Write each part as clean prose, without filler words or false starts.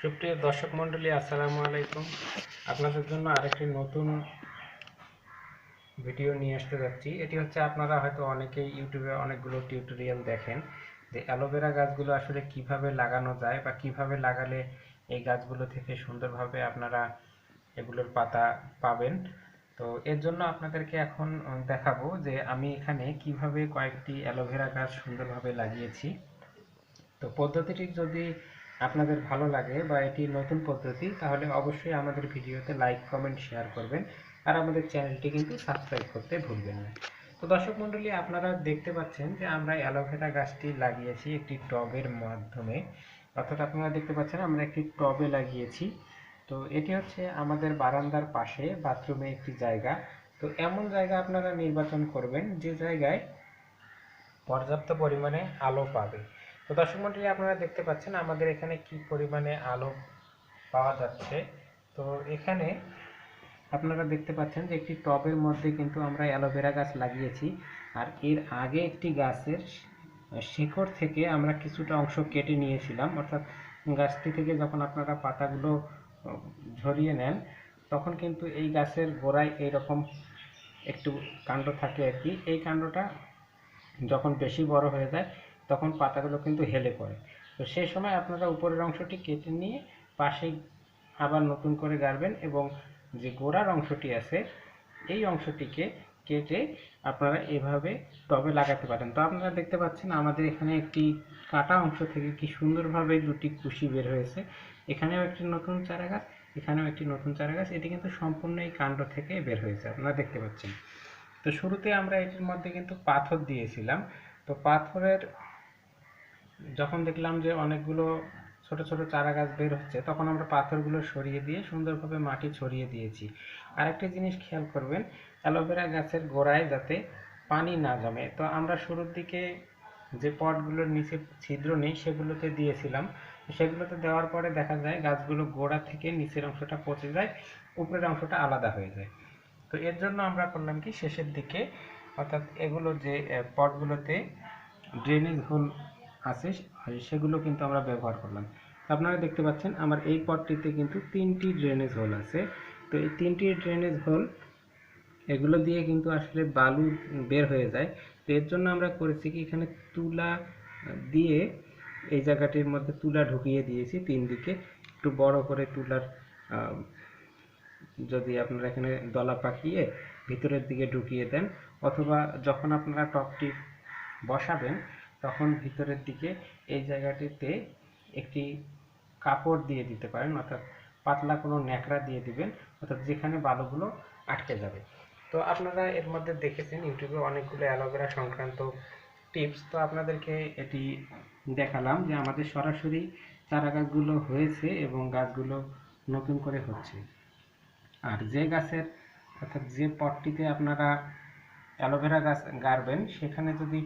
সুপ্রিয় দর্শক মণ্ডলী, আসসালামু আলাইকুম। আপনাদের জন্য আরেকটি নতুন ভিডিও নিয়ে আসতে যাচ্ছি। এটি হচ্ছে, আপনারা হয়তো অনেকেই ইউটিউবে অনেকগুলো টিউটোরিয়াল দেখেন যে অ্যালোভেরা গাছগুলো আসলে কিভাবে লাগানো যায় বা কিভাবে লাগালে এই গাছগুলো থেকে সুন্দরভাবে আপনারা এগুলোর পাতা পাবেন। তো এর জন্য আপনাদেরকে এখন দেখাবো যে আমি এখানে কিভাবে কয়েকটি অ্যালোভেরা গাছ সুন্দরভাবে লাগিয়েছি। তো পদ্ধতিটি যদি আপনাদের ভালো লাগে বা এটি নতুন পদ্ধতি, তাহলে অবশ্যই আমাদের ভিডিওতে লাইক, কমেন্ট, শেয়ার করবেন। আর আমাদের চ্যানেলটি কিন্তু সাবস্ক্রাইব করতে ভুলবেন না। তো দর্শক মণ্ডলী, আপনারা দেখতে পাচ্ছেন যে আমরা অ্যালোভেরা গাছটি লাগিয়েছি একটি টবের মাধ্যমে। অর্থাৎ আপনারা দেখতে পাচ্ছেন আমরা একটি টবে লাগিয়েছি। তো এটি হচ্ছে আমাদের বারান্দার পাশে বাথরুমে একটি জায়গা। তো এমন জায়গা আপনারা নির্বাচন করবেন যে জায়গায় পর্যাপ্ত পরিমাণে আলো পাবে। তো দর্শক মণ্ডলী, আপনারা দেখতে পাচ্ছেন আমাদের এখানে কি পরিমাণে আলো পাওয়া যাচ্ছে। তো এখানে আপনারা দেখতে পাচ্ছেন যে একটি টবের মধ্যে কিন্তু আমরা অ্যালোভেরা গাছ লাগিয়েছি। আর এর আগে একটি গাছের শিকড় থেকে আমরা কিছুটা অংশ কেটে নিয়েছিলাম। অর্থাৎ গাছটি থেকে যখন আপনারা পাতাগুলো ঝরিয়ে নেন, তখন কিন্তু এই গাছের গোড়ায় এইরকম একটু কাণ্ড থাকে আর কি। এই কাণ্ডটা যখন বেশি বড় হয়ে যায়, তখন পাতাগুলো কিন্তু হেলে পড়ে। তো সেই সময় আপনারা উপরের অংশটি কেটে নিয়ে পাশে আবার নতুন করে গাড়বেন, এবং যে গোড়ার অংশটি আছে এই অংশটিকে কেটে আপনারা এভাবে টবে লাগাতে পারেন। তো আপনারা দেখতে পাচ্ছেন আমাদের এখানে একটি কাটা অংশ থেকে কি সুন্দরভাবে দুটি কুশি বের হয়েছে। এখানেও একটি নতুন চারা গাছ, এখানেও একটি নতুন চারা গাছ। এটি কিন্তু সম্পূর্ণ এই কাণ্ড থেকে বের হয়েছে, আপনারা দেখতে পাচ্ছেন। তো শুরুতে আমরা এটির মধ্যে কিন্তু পাথর দিয়েছিলাম। তো পাথরের যখন দেখলাম যে অনেকগুলো ছোট ছোট চারা গাছ বের হচ্ছে, তখন আমরা পাথরগুলো সরিয়ে দিয়ে সুন্দরভাবে মাটি ছড়িয়ে দিয়েছি। আরেকটি জিনিস খেয়াল করবেন, অ্যালোভেরা গাছের গোড়ায় যাতে পানি না জমে। তো আমরা শুরুর দিকে যে পটগুলোর নিচে ছিদ্র নেই সেগুলোতে দিয়েছিলাম। সেগুলোতে দেওয়ার পরে দেখা যায় গাছগুলো গোড়া থেকে নিচের অংশটা পচে যায়, উপরের অংশটা আলাদা হয়ে যায়। তো এর জন্য আমরা করলাম কি, শেষের দিকে অর্থাৎ এগুলো যে পটগুলোতে ড্রেনেজ হোল আছে সেগুলো কিন্তু আমরা ব্যবহার করলাম। আপনারা দেখতে পাচ্ছেন আমার এই পটটিতে কিন্তু 3টি ড্রেনেজ হোল আছে। তো এই 3টি ড্রেনেজ হোল, এগুলো দিয়ে কিন্তু আসলে বালু বের হয়ে যায়। তো এর জন্য আমরা করেছি কি, এখানে তুলা দিয়ে এই জায়গাটির মধ্যে তুলা ঢুকিয়ে দিয়েছি 3 দিকে। একটু বড় করে তুলার যদি আপনারা এখানে দলা পাকিয়ে ভিতরের দিকে ঢুকিয়ে দেন, অথবা যখন আপনারা টবটি বসাবেন তখন ভিতরের দিকে এই জায়গাটিতে একটি কাপড় দিয়ে দিতে পারেন, অর্থাৎ পাতলা কোনো ন্যাকড়া দিয়ে দিবেন, অর্থাৎ যেখানে বালুগুলো আটকে যাবে। তো আপনারা এর মধ্যে দেখেছেন ইউটিউবে অনেকগুলো অ্যালোভেরা সংক্রান্ত টিপস। তো আপনাদেরকে এটি দেখালাম যে আমাদের সরাসরি চারা গাছগুলো হয়েছে এবং গাছগুলো নতুন করে হচ্ছে। আর যে গাছের অর্থাৎ যে পটটিতে আপনারা অ্যালোভেরা গাছ গাড়বেন, সেখানে যদি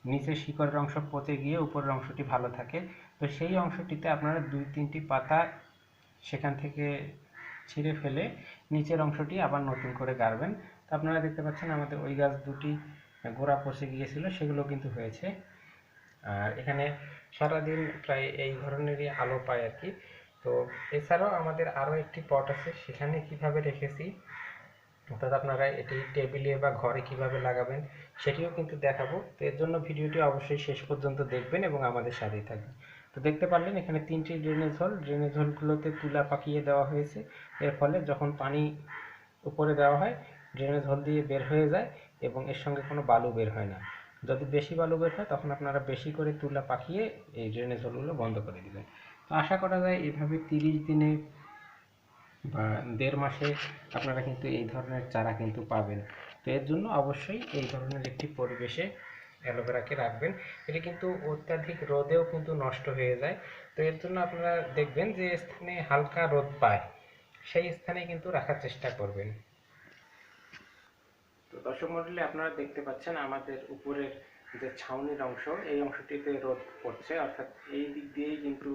নিচে শিকড়ের অংশ পচে গিয়ে উপরের অংশটি ভালো থাকে, তো সেই অংশটিতে আপনারা 2-3টি পাতা সেখান থেকে ছিঁড়ে ফেলে নিচের অংশটি আবার নতুন করে গাড়বেন। তো আপনারা দেখতে পাচ্ছেন আমাদের ওই গাছ দুটি গোড়া পচে গিয়েছিল, সেগুলো কিন্তু হয়েছে। আর এখানে সারাদিন প্রায় এই ধরনেরই আলো পায় আর কি। তো এছাড়াও আমাদের আরও একটি পট আছে, সেখানে কিভাবে রেখেছি, অর্থাৎ আপনারা এটি টেবিলে বা ঘরে কিভাবে লাগাবেন সেটিও কিন্তু দেখাবো। তো এর জন্য ভিডিওটি অবশ্যই শেষ পর্যন্ত দেখবেন এবং আমাদের সাথেই থাকবেন। তো দেখতে পারলেন এখানে 3টি ড্রেনেজ হোল, ড্রেনেজ হোলগুলোতে তুলা পাকিয়ে দেওয়া হয়েছে। এর ফলে যখন পানি উপরে দেওয়া হয়, ড্রেনেজ হোল দিয়ে বের হয়ে যায় এবং এর সঙ্গে কোনো বালু বের হয় না। যদি বেশি বালু বের হয়, তখন আপনারা বেশি করে তুলা পাকিয়ে এই ড্রেনেজ হোলগুলো বন্ধ করে দিবেন। তো আশা করা যায় এভাবে 30 দিনে বা 1.5 মাসে আপনারা কিন্তু এই ধরনের চারা কিন্তু পাবেন। তো এর জন্য অবশ্যই এই ধরনের একটি পরিবেশে অ্যালোভেরাকে রাখবেন। এটি কিন্তু অত্যাধিক রোদেও কিন্তু নষ্ট হয়ে যায়। তো এর জন্য আপনারা দেখবেন যে স্থানে হালকা রোদ পায় সেই স্থানে কিন্তু রাখার চেষ্টা করবেন। তো দর্শক মণ্ডলী, আপনারা দেখতে পাচ্ছেন আমাদের উপরের যে ছাউনির অংশ, এই অংশটিতে রোদ পড়ছে, অর্থাৎ এই দিক দিয়েই কিন্তু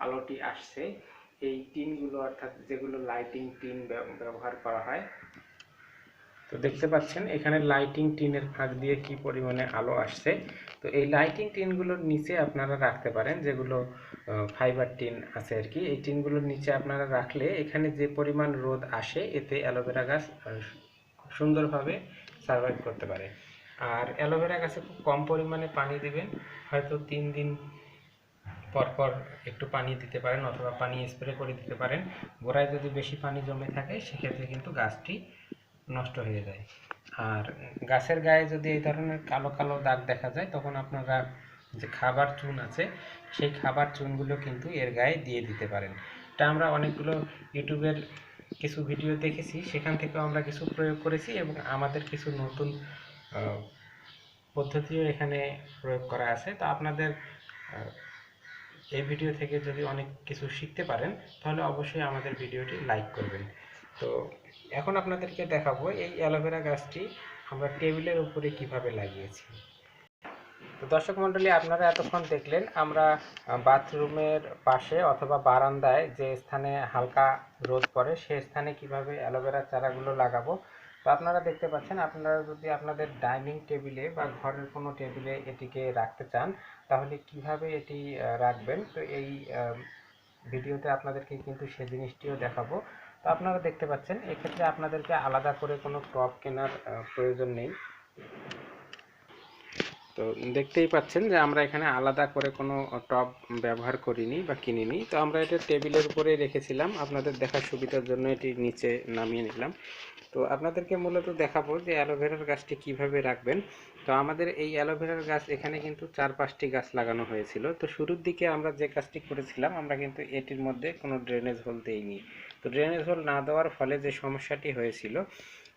আলোটি আসছে। এই টিনগুলো, অর্থাৎ যেগুলো লাইটিং টিন ব্যবহার করা হয়, তো দেখতে পাচ্ছেন এখানে লাইটিং টিনের ফাঁক দিয়ে কি পরিমাণে আলো আসছে। তো তো এই লাইটিং টিনগুলোর নিচে আপনারা রাখতে পারেন, যেগুলো ফাইবার টিন আছে আর কি। এই টিনগুলোর নিচে আপনারা রাখলে এখানে যে পরিমাণ রোদ আসে এতে অ্যালোভেরা গাছ সুন্দরভাবে সার্ভাইভ করতে পারে। আর অ্যালোভেরা গাছে খুব কম পরিমাণে পানি দিবেন, হয়তো 3 দিন পর পর একটু পানি দিতে পারেন অথবা পানি স্প্রে করে দিতে পারেন। গোড়ায় যদি বেশি পানি জমে থাকে সেক্ষেত্রে কিন্তু গাছটি নষ্ট হয়ে যায়। আর গাছের গায়ে যদি এই ধরনের কালো কালো দাগ দেখা যায় তখন আপনারা যে খাবার চুন আছে সেই খাবার চুনগুলো কিন্তু এর গায়ে দিয়ে দিতে পারেন। এটা আমরা অনেকগুলো ইউটিউবের কিছু ভিডিও দেখেছি, সেখান থেকেও আমরা কিছু প্রয়োগ করেছি এবং আমাদের কিছু নতুন পদ্ধতিও এখানে প্রয়োগ করা আছে। তো আপনাদের এই ভিডিও থেকে যদি অনেক কিছু শিখতে পারেন তাহলে অবশ্যই আমাদের ভিডিওটি লাইক করবেন। তো এখন আপনাদেরকে দেখাবো এই অ্যালোভেরা গাছটি আমরা টেবিলের উপরে কিভাবে লাগিয়েছি। তো দর্শক মণ্ডলী, আপনারা এতক্ষণ দেখলেন আমরা বাথরুমের পাশে অথবা বারান্দায় যে স্থানে হালকা রোদ পড়ে সেই স্থানে কিভাবে অ্যালোভেরা চারাগুলো লাগাবো। তো আপনারা দেখতে পাচ্ছেন, আপনারা যদি আপনাদের ডাইনিং টেবিলে বা ঘরের কোনো টেবিলে এটিকে রাখতে চান তাহলে কিভাবে এটি রাখবেন, তো এই ভিডিওতে আপনাদেরকে কিন্তু সে জিনিসটিও দেখাবো। তো আপনারা দেখতে পাচ্ছেন এক্ষেত্রে আপনাদেরকে আলাদা করে কোনো টব কেনার প্রয়োজন নেই। তো দেখতেই পাচ্ছেন যে আমরা এখানে আলাদা করে কোনো টব ব্যবহার করিনি বা কিনিনি। তো আমরা এটা টেবিলের উপরে রেখেছিলাম, আপনাদের দেখার সুবিধার জন্য এটি নিচে নামিয়ে নিলাম। তো আপনাদেরকে মূলত দেখাবো যে অ্যালোভেরার গাছটি কিভাবে রাখবেন। তো আমাদের এই অ্যালোভেরার গাছ এখানে কিন্তু 4-5টি গাছ লাগানো হয়েছিল। তো শুরুর দিকে আমরা যে কাজটি করেছিলাম, আমরা কিন্তু এটির মধ্যে কোনো ড্রেনেজ হোল দেইনি। তো ড্রেনেজ হোল না দেওয়ার ফলে যে সমস্যাটি হয়েছিল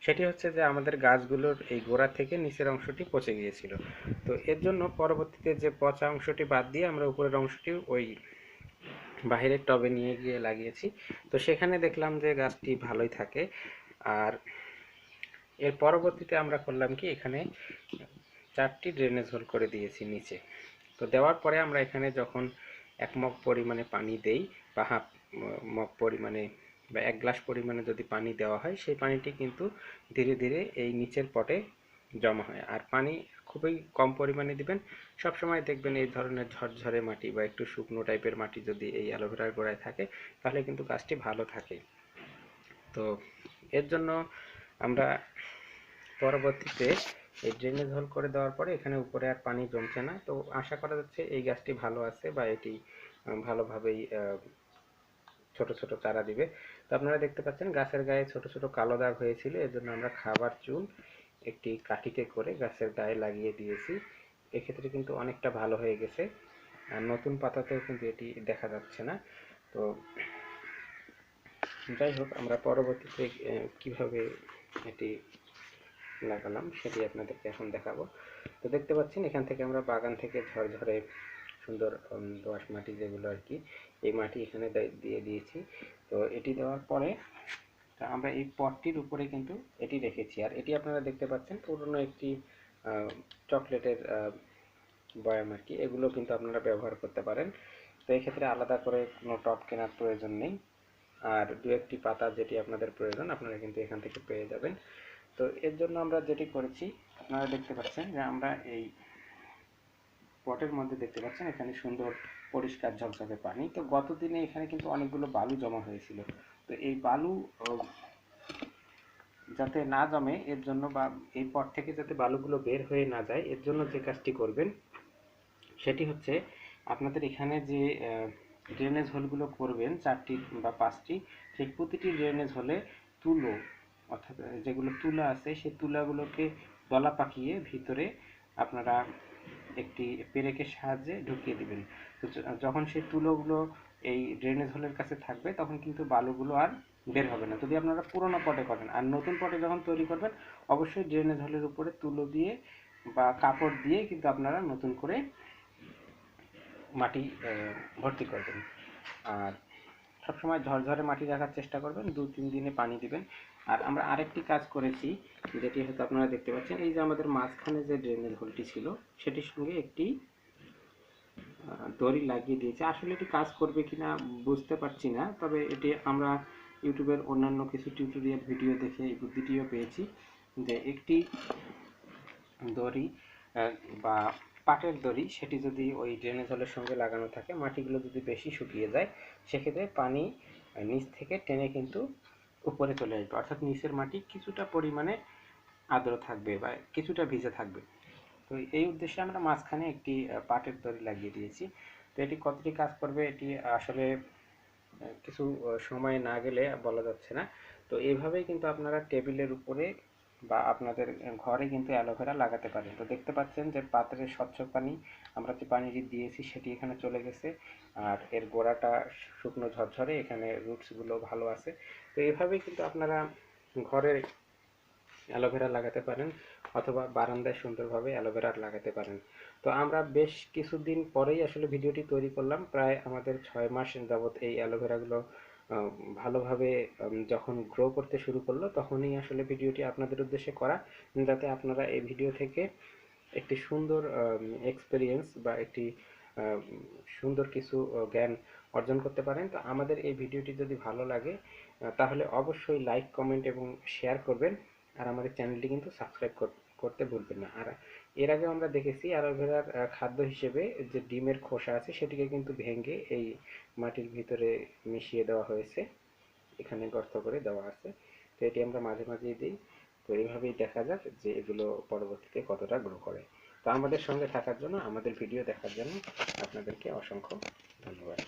সেটি হচ্ছে যে আমাদের গাছগুলোর এই গোড়া থেকে নিচের অংশটি পচে গিয়েছিল। তো এর জন্য পরবর্তীতে যে পচা অংশটি বাদ দিয়ে আমরা উপরের অংশটি ওই বাহিরের টবে নিয়ে গিয়ে লাগিয়েছি। তো সেখানে দেখলাম যে গাছটি ভালোই থাকে। আর এর পরবর্তীতে আমরা করলাম কি, এখানে 4টি ড্রেনেজ হোল করে দিয়েছি নিচে। তো দেওয়ার পরে আমরা এখানে যখন 1 মগ পরিমাণে পানি দেই বা হাফ মগ পরিমাণে বা 1 গ্লাস পরিমাণে যদি পানি দেওয়া হয় সেই পানিটি কিন্তু ধীরে ধীরে এই নিচের পটে জমা হয়। আর পানি খুবই কম পরিমাণে দিবেন। সবসময় দেখবেন এই ধরনের ঝরঝরে মাটি বা একটু শুকনো টাইপের মাটি যদি এই অ্যালোভেরার গোড়ায় থাকে তাহলে কিন্তু গাছটি ভালো থাকে। তো এর জন্য আমরা পরবর্তীতে এই ড্রেনেজ হোল করে দেওয়ার পরে এখানে উপরে আর পানি জমছে না। তো আশা করা যাচ্ছে এই গাছটি ভালো আছে বা এটি ভালোভাবেই ছোট ছোট চারা দিবে। তো আপনারা দেখতে পাচ্ছেন গাছের গায়ে ছোট ছোট কালো দাগ হয়েছিল, এর জন্য আমরা খাবার চুন একটি কাঠিতে করে গাছের গায়ে লাগিয়ে দিয়েছি। এক্ষেত্রে কিন্তু অনেকটা ভালো হয়ে গেছে, আর নতুন পাতাতেও কিন্তু এটি দেখা যাচ্ছে না। তো যাই হোক, আমরা পরবর্তীতে কিভাবে এটি লাগালাম সেটি আপনাদেরকে এখন দেখাবো। তো দেখতে পাচ্ছেন এখান থেকে আমরা বাগান থেকে ঝরঝরে সুন্দর দোআঁশ মাটি যেগুলো আর কি, এই মাটি এখানে দিয়ে দিয়েছি। তো এটি দেওয়ার পরে আমরা এই পটটির উপরে কিন্তু এটি রেখেছি। আর এটি আপনারা দেখতে পাচ্ছেন পুরনো একটি চকলেটের বয়াম আর কি, এগুলো কিন্তু আপনারা ব্যবহার করতে পারেন। তো এক্ষেত্রে আলাদা করে কোনো টব কেনার প্রয়োজন নেই। আর 2-1টি পাতা যেটি আপনাদের প্রয়োজন আপনারা কিন্তু এখান থেকে পেয়ে যাবেন। তো এর জন্য আমরা যেটি করেছি, আপনারা দেখতে পাচ্ছেন যে আমরা এই পটের মধ্যে দেখতে পাচ্ছেন এখানে সুন্দর পরিষ্কার ঝকঝকে পানি। তো গত দিনে এখানে কিন্তু অনেকগুলো বালু জমা হয়েছিল। তো এই বালু যাতে না জমে এর জন্য, বা এই পট থেকে যাতে বালুগুলো বের হয়ে না যায় এর জন্য যে কাজটি করবেন সেটি হচ্ছে, আপনাদের এখানে যে ড্রেনেজ হোলগুলো করবেন 4টি বা 5টি, সেই প্রতিটি ড্রেনেজ হোলে তুলো, অর্থাৎ যেগুলো তুলা আছে সেই তুলাগুলোকে দলা পাকিয়ে ভিতরে আপনারা একটি পেরেকের সাহায্যে ঢুকিয়ে দিবেন। তো যখন সেই তুলোগুলো এই ড্রেনেজ হোলের কাছে থাকবে তখন কিন্তু বালুগুলো আর বের হবে না, যদি আপনারা পুরোনো পটে করেন। আর নতুন পটে যখন তৈরি করবেন অবশ্যই ড্রেনেজ হোলের উপরে তুলো দিয়ে বা কাপড় দিয়ে কিন্তু আপনারা নতুন করে মাটি ভর্তি করবেন। আর সবসময় ঝরঝরে মাটি রাখার চেষ্টা করবেন, 2-3 দিনে পানি দিবেন। আর আমরা আরেকটি কাজ করেছি যেটি হয়তো আপনারা দেখতে পাচ্ছেন, এই যে আমাদের মাঝখানে যে ড্রেনেজ হোলটি ছিল সেটির সঙ্গে একটি দড়ি লাগিয়ে দিয়েছি। আসলে এটি কাজ করবে কিনা বুঝতে পারছি না, তবে এটি আমরা ইউটিউবের অন্যান্য কিছু টিউটোরিয়াল ভিডিও দেখে এই বুদ্ধিটিও পেয়েছি যে একটি দড়ি বা পাটের দড়ি সেটি যদি ওই ড্রেনেজ জলের সঙ্গে লাগানো থাকে, মাটিগুলো যদি বেশি শুকিয়ে যায়, সেক্ষেত্রে পানি নিচ থেকে টেনে কিন্তু উপরে চলে আসবে, অর্থাৎ নিচের মাটি কিছুটা পরিমাণে আর্দ্র থাকবে বা কিছুটা ভিজে থাকবে। তো এই উদ্দেশ্যে আমরা মাঝখানে একটি পাটের দড়ি লাগিয়ে দিয়েছি। তো এটি কতটি কাজ করবে এটি আসলে কিছু সময় না গেলে বলা যাচ্ছে না। তো এইভাবেই কিন্তু আপনারা টেবিলের উপরে বা আপনাদের ঘরে কিন্তু অ্যালোভেরা লাগাতে পারেন। তো দেখতে পাচ্ছেন যে পাত্রে স্বচ্ছ পানি, আমরা যে পানিটি দিয়েছি সেটি এখানে চলে গেছে, আর এর গোড়াটা শুকনো ঝরঝরে, এখানে রুটসগুলো ভালো আছে। তো এইভাবেই কিন্তু আপনারা ঘরে অ্যালোভেরা লাগাতে পারেন, অথবা বারান্দায় সুন্দরভাবে অ্যালোভেরা লাগাতে পারেন। তো আমরা বেশ কিছুদিন পরেই আসলে ভিডিওটি তৈরি করলাম, প্রায় আমাদের 6 মাস যাবত এই অ্যালোভেরাগুলো ভালোভাবে যখন গ্রো করতে শুরু করলো, তখনই আসলে ভিডিওটি আপনাদের উদ্দেশ্যে করা, যাতে আপনারা এই ভিডিও থেকে একটি সুন্দর এক্সপেরিয়েন্স বা একটি সুন্দর কিছু জ্ঞান অর্জন করতে পারেন। তো আমাদের এই ভিডিওটি যদি ভালো লাগে তাহলে অবশ্যই লাইক, কমেন্ট এবং শেয়ার করবেন, আর আমাদের চ্যানেলটি কিন্তু সাবস্ক্রাইব করতে ভুলবেন না। আর এর আগে আমরা দেখেছি অ্যালোভেরার খাদ্য হিসেবে যে ডিমের খোসা আছে সেটিকে কিন্তু ভেঙে এই মাটির ভিতরে মিশিয়ে দেওয়া হয়েছে, এখানে গর্ত করে দেওয়া আছে। তো এটি আমরা মাঝে মাঝেই দিই। তো এইভাবেই দেখা যাক যে এগুলো পরবর্তীতে কতটা গ্রো করে। তো আমাদের সঙ্গে থাকার জন্য, আমাদের ভিডিও দেখার জন্য আপনাদেরকে অসংখ্য ধন্যবাদ।